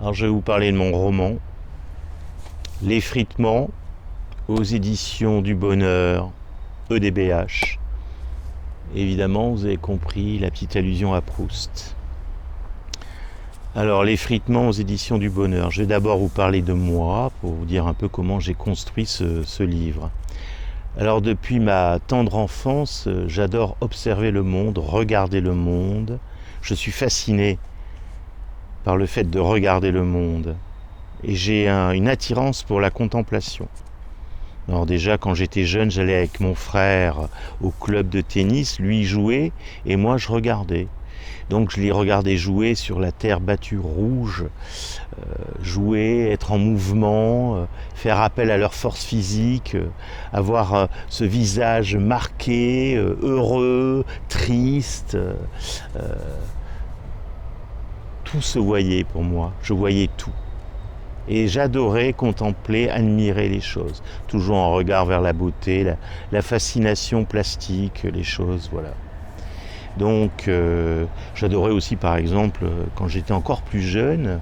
Alors je vais vous parler de mon roman, L'effritement, aux éditions du Bonheur, EDBH. Évidemment, vous avez compris la petite allusion à Proust. Alors, L'effritement aux éditions du Bonheur. Je vais d'abord vous parler de moi, pour vous dire un peu comment j'ai construit ce livre. Alors, depuis ma tendre enfance, j'adore observer le monde, regarder le monde. Je suis fasciné par le fait de regarder le monde. Et j'ai une attirance pour la contemplation. Alors déjà, quand j'étais jeune, j'allais avec mon frère au club de tennis, lui jouait et moi je regardais. Donc je les regardais jouer sur la terre battue rouge, jouer, être en mouvement, faire appel à leur force physique, avoir ce visage marqué, heureux, triste. Tout se voyait pour moi, je voyais tout. Et j'adorais contempler, admirer les choses. Toujours en regard vers la beauté, la fascination plastique, les choses, voilà. Donc, j'adorais aussi, par exemple, quand j'étais encore plus jeune,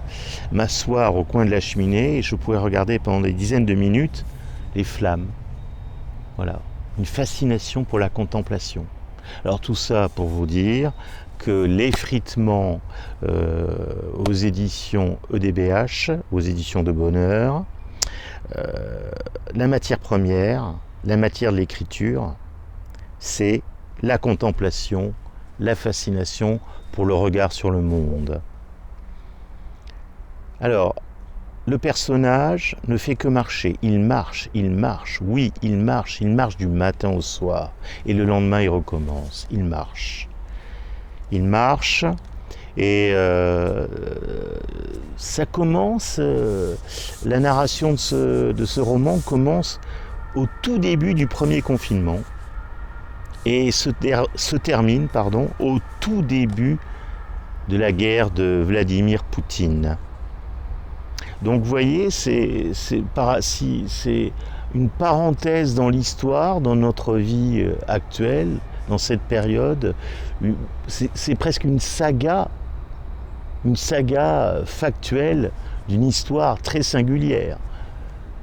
m'asseoir au coin de la cheminée et je pouvais regarder pendant des dizaines de minutes les flammes. Voilà. Une fascination pour la contemplation. Alors tout ça pour vous dire que L'effritement aux éditions EDBH, aux éditions de Bonheur, la matière première, la matière de l'écriture, c'est la contemplation, la fascination pour le regard sur le monde. Alors, le personnage ne fait que marcher. Il marche, oui, il marche du matin au soir. Et le lendemain, il recommence. Il marche. Et ça commence, la narration de ce roman commence au tout début du premier confinement et se termine au tout début de la guerre de Vladimir Poutine. Donc vous voyez, c'est une parenthèse dans l'histoire, dans notre vie actuelle, dans cette période. C'est presque une saga factuelle d'une histoire très singulière.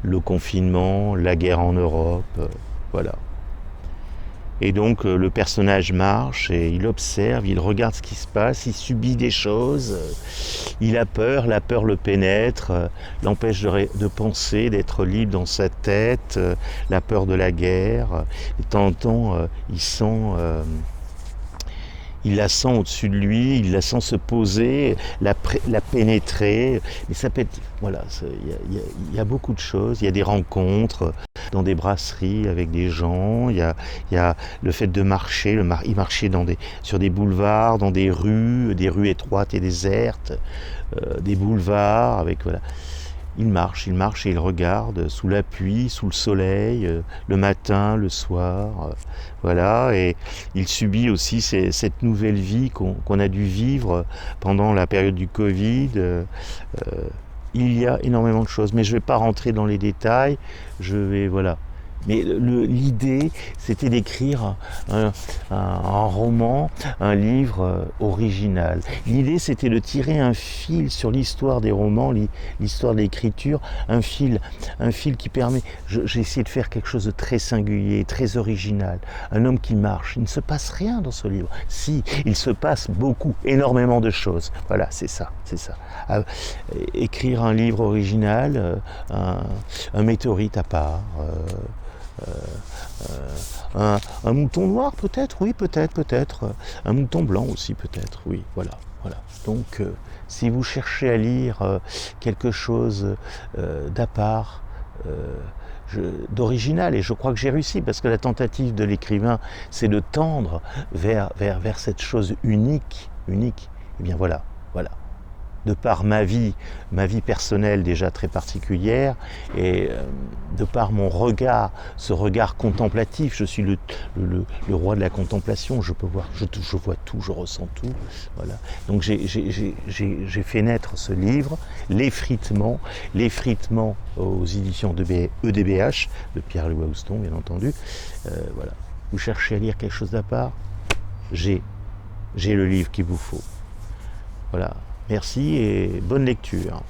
Le confinement, la guerre en Europe, voilà. Et donc le personnage marche et il observe, il regarde ce qui se passe, il subit des choses, il a peur, la peur le pénètre, l'empêche de penser, d'être libre dans sa tête, la peur de la guerre. Et de temps en temps, il la sent au-dessus de lui, il la sent se poser, la pénétrer. Mais ça peut être, voilà, il y a beaucoup de choses. Il y a des rencontres dans des brasseries avec des gens. Il y a le fait de marcher. Il marchait sur des boulevards, dans des rues étroites et désertes, des boulevards avec voilà. Il marche et il regarde sous la pluie, sous le soleil, le matin, le soir, voilà. Et il subit aussi cette nouvelle vie qu'on a dû vivre pendant la période du Covid. Il y a énormément de choses, mais je ne vais pas rentrer dans les détails. Voilà. Mais l'idée, c'était d'écrire un roman, un livre original. L'idée, c'était de tirer un fil sur l'histoire des romans, l'histoire de l'écriture, un fil qui permet... J'ai essayé de faire quelque chose de très singulier, très original. Un homme qui marche. Il ne se passe rien dans ce livre. Si, il se passe beaucoup, énormément de choses. Voilà, c'est ça. Écrire un livre original, un météorite à part... un mouton noir peut-être, oui, peut-être. Un mouton blanc aussi peut-être, oui, voilà. Donc, si vous cherchez à lire quelque chose d'à part, d'original, et je crois que j'ai réussi, parce que la tentative de l'écrivain, c'est de tendre vers cette chose unique, et bien voilà. De par ma vie personnelle déjà très particulière, et de par mon regard, ce regard contemplatif, je suis le roi de la contemplation, je peux voir, je vois tout, je ressens tout, voilà. Donc j'ai fait naître ce livre, L'effritement aux éditions de EDBH, de Pierre-Louis Houston, bien entendu, voilà. Vous cherchez à lire quelque chose d'à part, j'ai le livre qu'il vous faut, voilà. Merci et bonne lecture.